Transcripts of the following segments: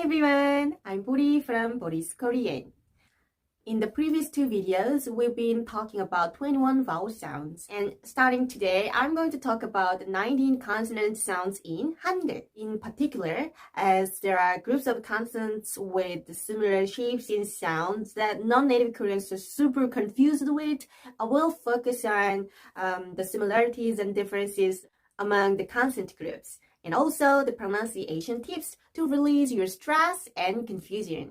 everyone, I'm Boli from Boli's Korean. In the previous two videos, we've been talking about 21 vowel sounds. And starting today, I'm going to talk about the 19 consonant sounds in Hangul. In particular, as there are groups of consonants with similar shapes and sounds that non-native Koreans are super confused with, I will focus on the similarities and differences among the consonant groups, and also the pronunciation tips to release your stress and confusion.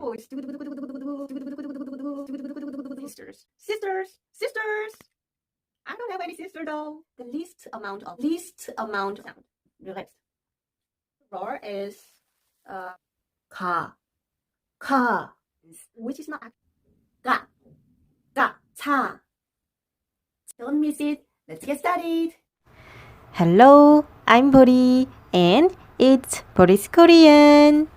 Sisters. I don't have any sister though. The least amount of sound. Relax. Roar is ka, which is not ga, cha. Don't miss it. Let's get started. Hello, I'm Boli, and it's Boli's Korean.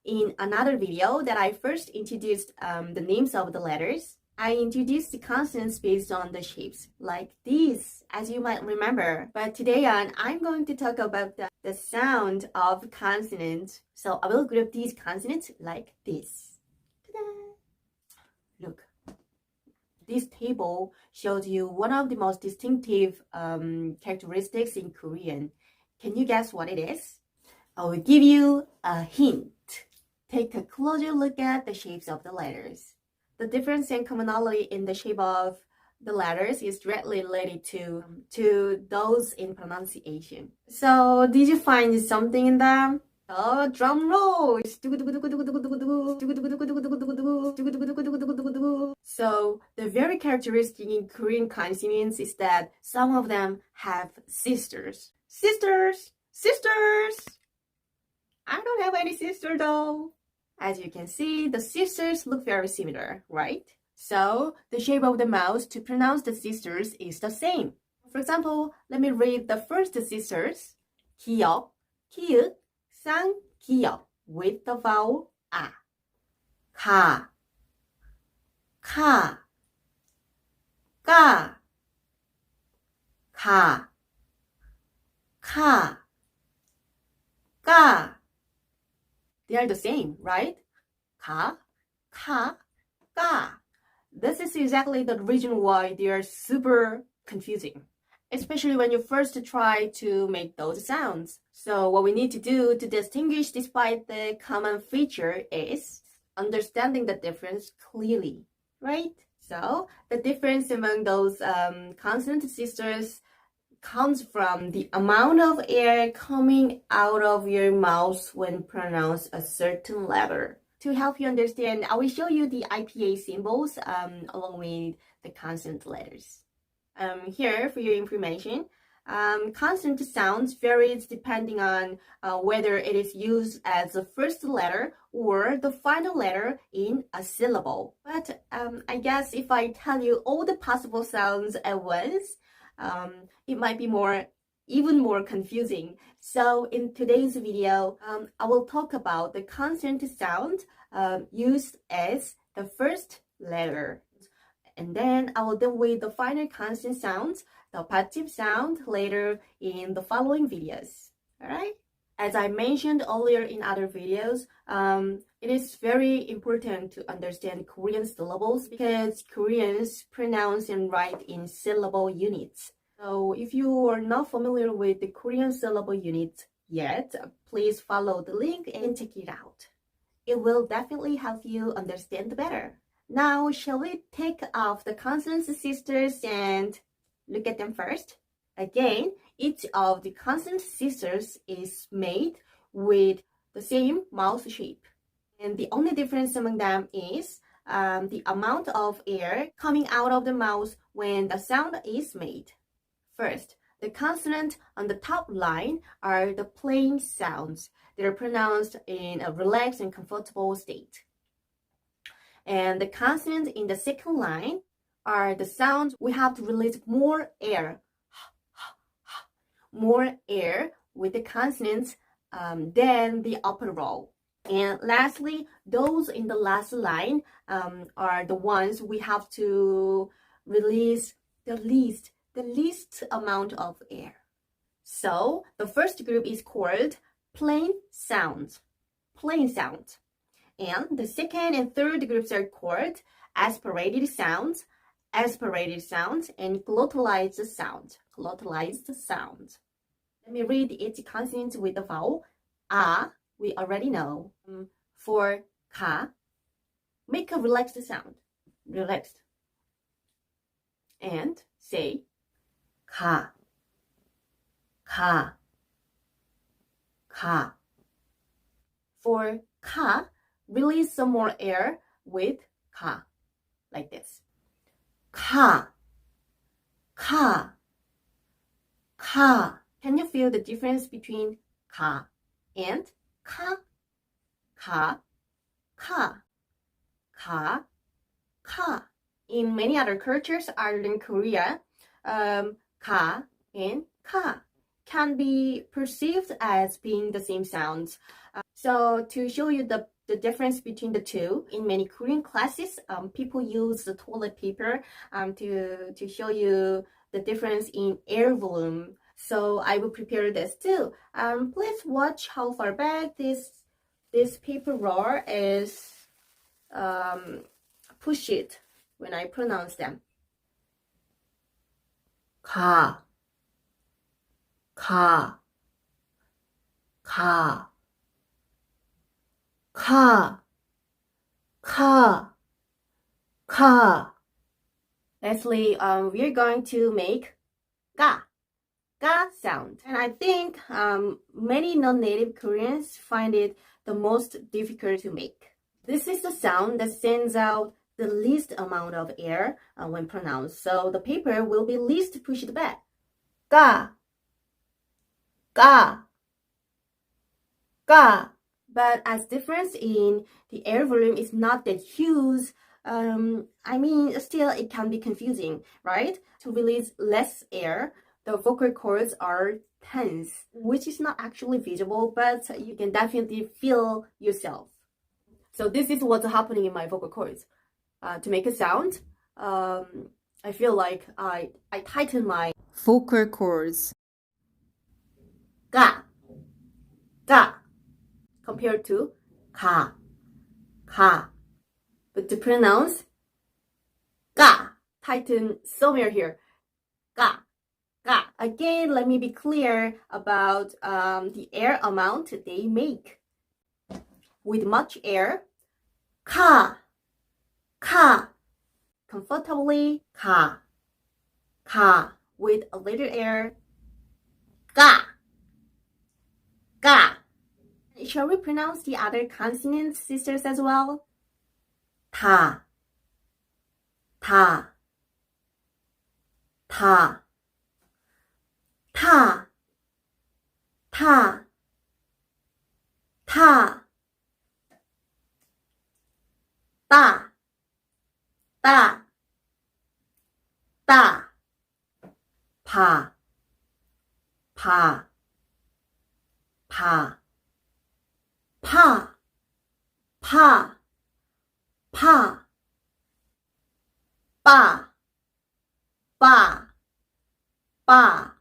In another video that I first introduced the names of the letters, I introduced the consonants based on the shapes, like these, as you might remember. But today on, I'm going to talk about the sound of consonants. So I will group these consonants like this. Ta-da! Look. This table shows you one of the most distinctive characteristics in Korean. Can you guess what it is? I will give you a hint. Take a closer look at the shapes of the letters. The difference and commonality in the shape of the letters is directly related to those in pronunciation. So, did you find something in them? Oh, drum roll! So, the very characteristic in Korean consonants is that some of them have sisters. Sisters! I don't have any sister though. As you can see, the sisters look very similar, right? So, the shape of the mouth to pronounce the sisters is the same. For example, let me read the first sisters. 기역, 키읔, 쌍, 기역, with the vowel a. 가, 가, 가, 가, 가, 가. They are the same, right? Ka, ka, ga. This is exactly the reason why they are super confusing, especially when you first try to make those sounds. So what we need to do to distinguish despite the common feature is understanding the difference clearly, right? So the difference among those consonant sisters comes from the amount of air coming out of your mouth when pronounce a certain letter. To help you understand, I will show you the IPA symbols along with the consonant letters. Here, for your information, consonant sounds varies depending on whether it is used as the first letter or the final letter in a syllable. But I guess if I tell you all the possible sounds at once, it might be even more confusing. So in today's video, I will talk about the consonant sound used as the first letter. And then I will deal with the final consonant sounds, the passive sound, later in the following videos. Alright? As I mentioned earlier in other videos, it is very important to understand Korean syllables because Koreans pronounce and write in syllable units. So if you are not familiar with the Korean syllable units yet, please follow the link and check it out. It will definitely help you understand better. Now, shall we take off the consonant sisters and look at them first? Again, each of the consonant sisters is made with the same mouth shape. And the only difference among them is the amount of air coming out of the mouth when the sound is made. First, the consonant on the top line are the plain sounds. They're pronounced in a relaxed and comfortable state. And the consonant in the second line are the sounds we have to release more air with the consonants than the upper row. And lastly, those in the last line are the ones we have to release the least amount of air. So the first group is called plain sounds. Plain sounds. And the second and third groups are called aspirated sounds, and glottalized sounds. Glottalized sounds. Let me read each consonant with the vowel. A, we already know. For ka, make a relaxed sound. Relaxed. And say ka, ka, ka. For ka, release some more air with ka, like this. Ka, ka, ka. Can you feel the difference between ka and ka? Ka, ka, ka, ka. In many other cultures other than Korea, ka and ka can be perceived as being the same sounds. So to show you the difference between the two, in many Korean classes, people use the toilet paper to show you the difference in air volume. So I will prepare this too. Please watch how far back this paper roll is push it when I pronounce them. Ka, ka, ka, ka, ka, ka. Lastly, we're going to make ga sound. And I think many non-native Koreans find it the most difficult to make. This is the sound that sends out the least amount of air when pronounced, so the paper will be least pushed back. Ga, ga, ga. But as difference in the air volume is not that huge, still it can be confusing, right? To release less air, the vocal cords are tense, which is not actually visible, but you can definitely feel yourself. So this is what's happening in my vocal cords. To make a sound, I feel like I tighten my Vocal cords. ga, ga, compared to ka, ka. But to pronounce ga, tighten somewhere here, ga, ga. Again, let me be clear about the air amount they make. With much air, ka, ka. Comfortably, ka, ka. With a little air, ga, ga. Shall we pronounce the other consonant sisters as well? Ta, ta, ta, ta, ta, ta, ta, ta, ta, pa, pa, pa, pa, pa, pa, ba, ba, ba,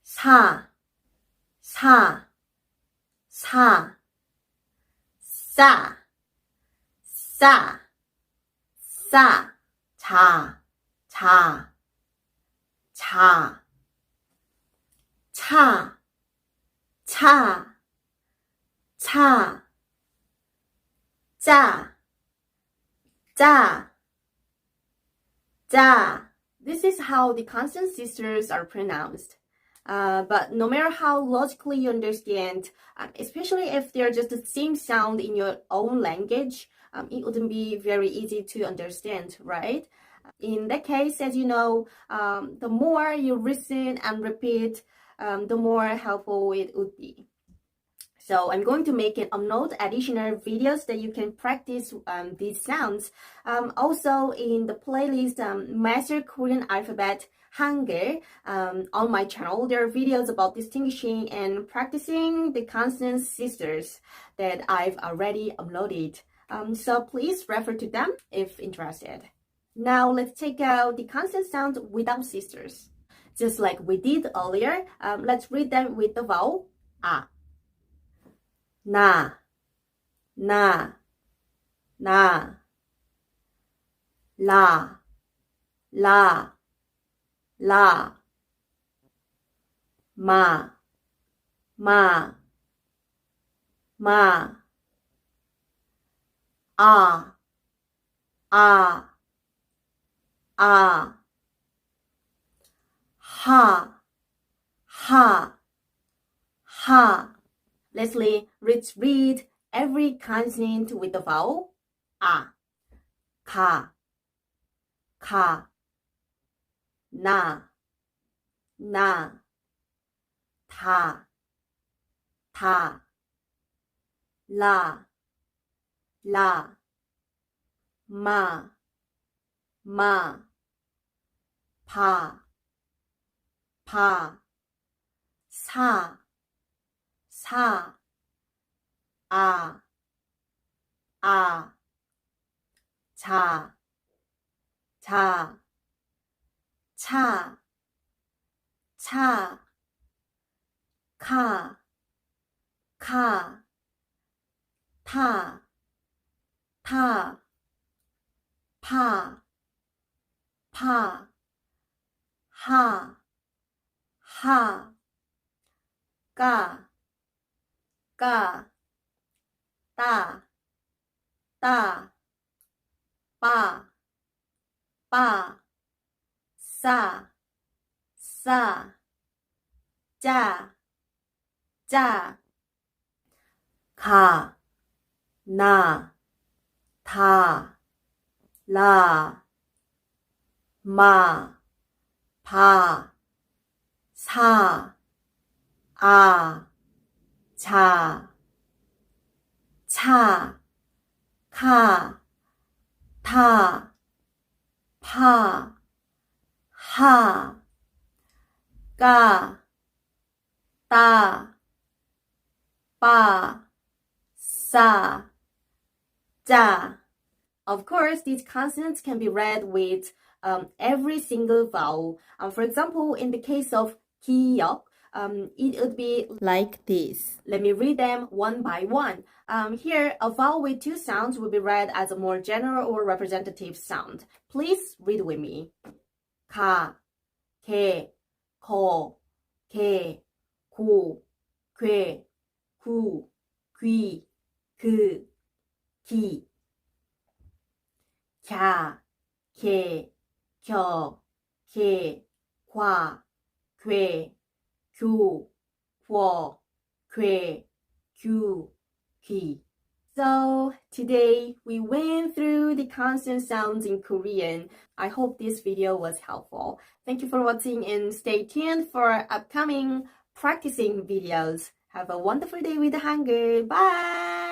sa, sa, sa, sa, sa, sa, cha, cha, cha, cha, cha, cha, za, za, za. This is how the consonant sisters are pronounced. But no matter how logically you understand, especially if they're just the same sound in your own language, it wouldn't be very easy to understand, right? In that case, as you know, the more you listen and repeat, the more helpful it would be. So I'm going to make and upload additional videos that you can practice these sounds. Also in the playlist Master Korean Alphabet Hangul on my channel, there are videos about distinguishing and practicing the consonant sisters that I've already uploaded. So please refer to them if interested. Now let's take out the consonant sound without sisters. Just like we did earlier, let's read them with the vowel a. 나, 나, 나, 라, 라, 라, 마, 마, 마, 아, 아, 아, 하, 하, 하. Leslie, let's read every consonant with the vowel a. 가, 가, 나, 나, 다, 다, 라, 라, 마, 마, 파, 파, 사, 사, 아, 아, 자, 자, 차, 차, 카, 카, 타, 타, 파, 파, 하, 하, 까, 까, 따, 따, 빠, 빠, 싸, 싸, 짜, 짜, 가, 나, 다, 라, 마, 파, 사, 아, 자, 차, 카, 타, 파, 하, 까, 따, 빠, 싸, 짜. Of course, these consonants can be read with every single vowel. For example, in the case of 기역, it would be Like this. Let me read them one by one. Here, a vowel with two sounds will be read as a more general or representative sound. Please read with me. 가, 개, 거, 개, 고, 괴, 구, 귀, 그, 기. 갸, 개, 겨, 개, 과, 괴, 교, 궈, 괴, 규, 귀. So today we went through the consonant sounds in Korean. I hope this video was helpful. Thank you for watching and stay tuned for upcoming practicing videos. Have a wonderful day with Hangul. Bye!